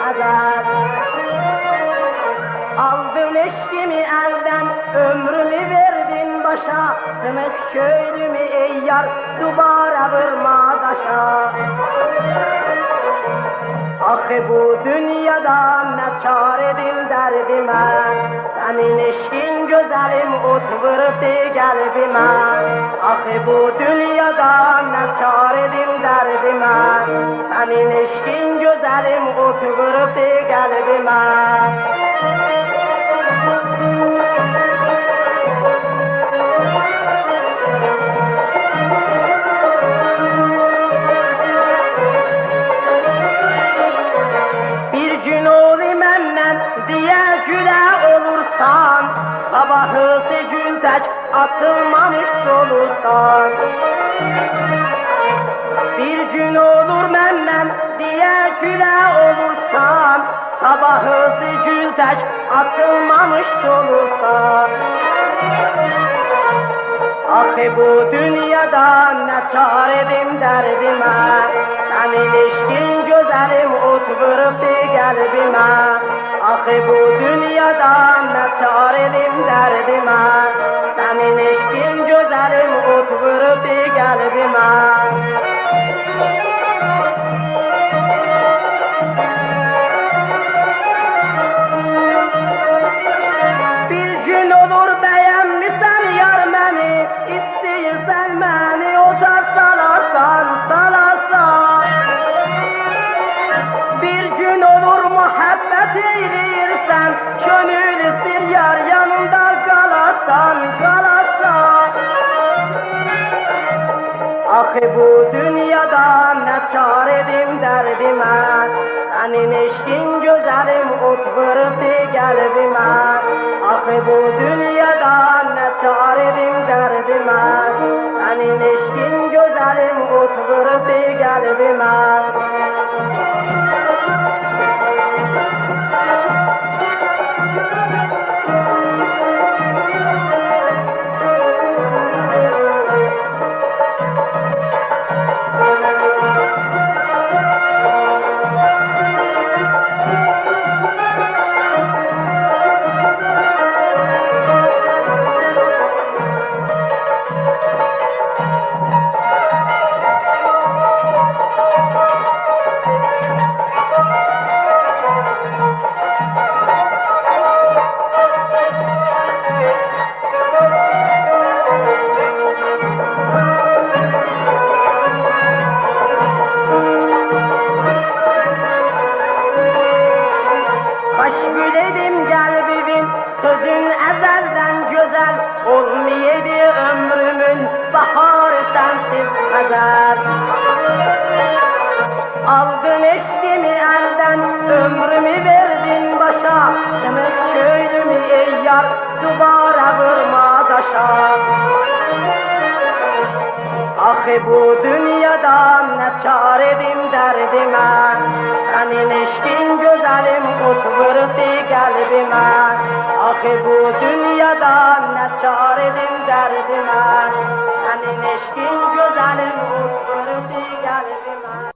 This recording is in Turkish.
ezel. Aldın eşkimi elden, ömrümü verdin başa, sınıf köylümü ey yar, dubara vurma taşa. Ah bu dünyada ne çaredir derdime, senin eşkin güzelim ot vurdu kalbime. Ah bu dünyada ne çaredir derdime, senin eşkin güzelim ot vurdu kalbime. Sabahı secüldek atılmamış soluktan. Bir gün olur menden diye güle olursan, sabahı secüldek atılmamış soluktan. Ah bu dünyada ne çaredim derdime, senin eşkin güzelim ot vurdu kalbime. Ah bu dünyada ne çaredim derdime, senin eşkin güzelim ot vurdu kalbime. Bir gün olur beğenmişsen yar beni, İsteyirsen beni ocak salarsan, salarsan. Bir gün olur muhabbet eyleyirsen, gönülsün yar yanında kalarsan, kalarsan. Ah bu dünyada ne çaredim derdime, senin eşkin güzelim ot vurdu kalbime. Ah bu dünyada ne çaredim derdime, senin eşkin güzelim ot vurdu kalbime. Sözün ezelden güzel, olmayaydı ömrümün baharı sensiz ezel. Aldın eşkimi elden, ömrümü verdin başa, sınıf köylümü ey yar, duvara vurma taşa. Ah bu dünyada ne çaredim derdime, senin eşkin güzelim ot vurdu kalbime. Ah bu dünyada ne çaredim derdime, senin eşkin güzelim ot vurdu kalbime.